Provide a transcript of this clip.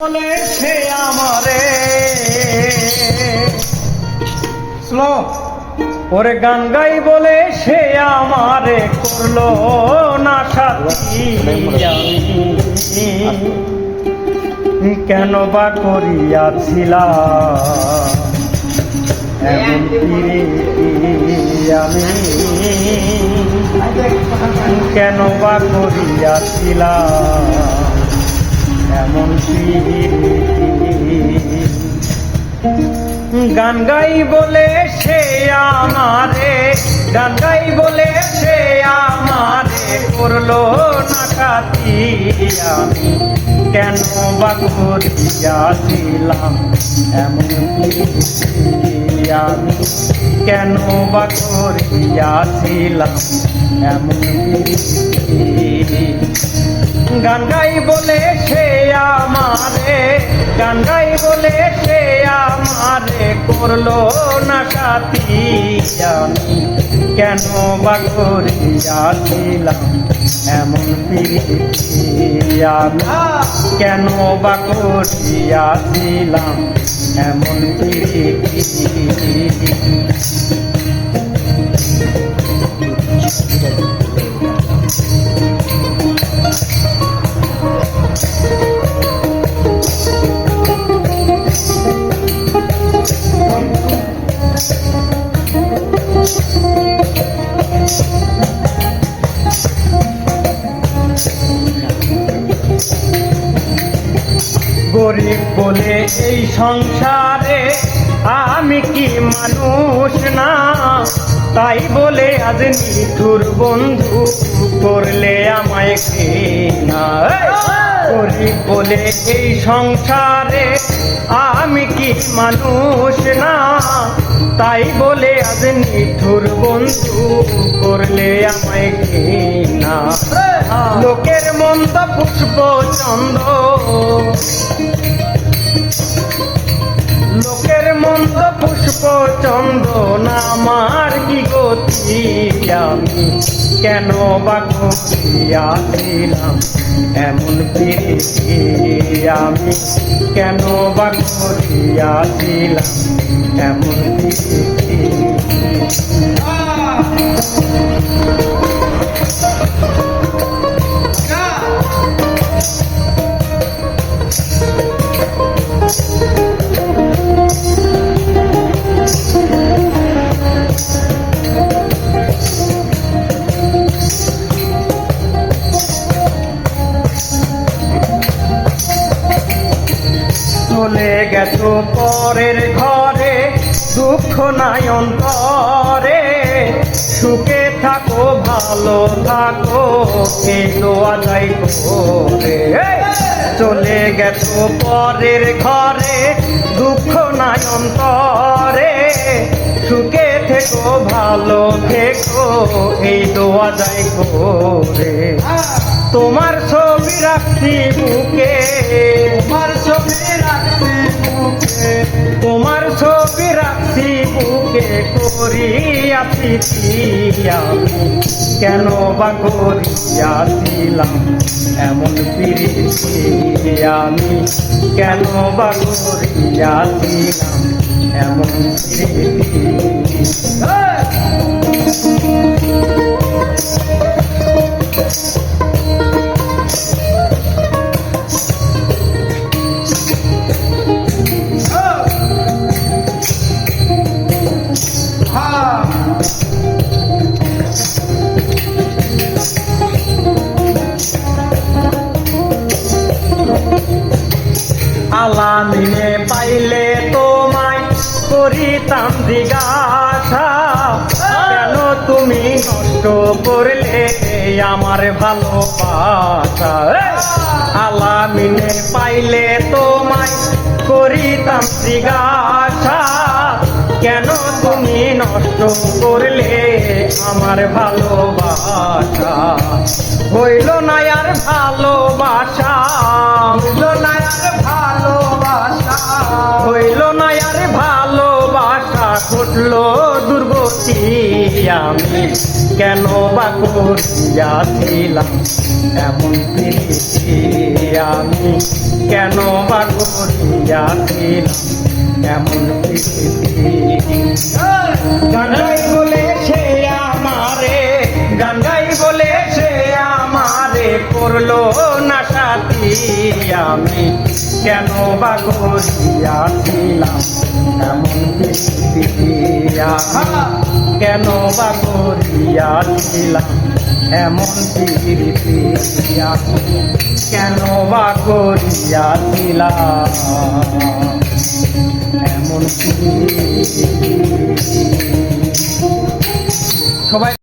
বলে সে আমারে স্লো ওরে গান গাই বলে সে আমারে করলো না সাথী আমি কেন বা করিয়াছিলাম এমন আমি কেন বা করিয়াছিলাম এমন গান গাই বলে সে আমারে গান গাই বলে সে আমারে করলো না খাতি আমি কেন বা করিয়াছিলাম এমন আমি কেন বা করিয়াছিলাম এমন গান গাই বলে সে আমারে গান গাই বলে সে আমারে করলো না সাথী আমি কেন বা করিয়াছিলাম এমন আমি কেন বা করিয়াছিলাম এমন গরিব বলে এই সংসারে আমি কি মানুষ না তাই বলে আজ নিঠুর বন্ধু করলে আমায় ঘৃণা গরিব বলে এই সংসারে আমি কি মানুষ না তাই বলে আজ নিঠুর বন্ধু করলে আমায় ঘৃণা লোকের মন্দ পুষ্প চন্দ্র লোকের মন্দ পুষ্প চন্দন আমার কি গতি আমি কেন বা করিয়াছিলাম এমন প্রীতি আমি কেন বা করিয়াছিলাম এমন প্রীতি চলে গেছো পরের ঘরে দুঃখ নাই অন্তরে সুখে থাকো ভালো থাকো এই দোয়া যাই করে চলে গেছো পরের ঘরে দুঃখ নাই অন্তরে সুখে থেকো ভালো থেকো এই দোয়া যাই করে তোমার ছবি রাখছি বুকে তোমার ছবি রাখছি বুকে তোমার ছবি রাখছি বুকে করিয়াছি আমি কেন বা করিয়াছিলাম এমন প্রীতি আমি কেন বা করিয়াছিলাম এমন প্রীতি আলামিনে পাইলে তোমায় করিতাম জিজ্ঞাসা কেন তুমি নষ্ট করলে আমার ভালোবাসা আলামিনে পাইলে তোমায় করিতাম জিজ্ঞাসা কেন তুমি নষ্ট করলে আমার ভালোবাসা হইল না আর ভালোবাসা হইল না আর ভালোবাসা হইল না আর ভালোবাসা ঘটলো দুর্গতি আমি কেন বা করিয়াছিলাম এমন প্রীতি আমি, কেন বা করিয়াছিলাম এমন প্রীতি। গান বলে সে আমারে, গান বলে সে আমারে করলো না সাথী আমি, কেন বা করিয়াছিলাম এমন প্রীতি কেন বা করিয়াছিলাম এমন প্রীতি কেন বা করিয়াছিলাম এমন প্রীতি। সবাই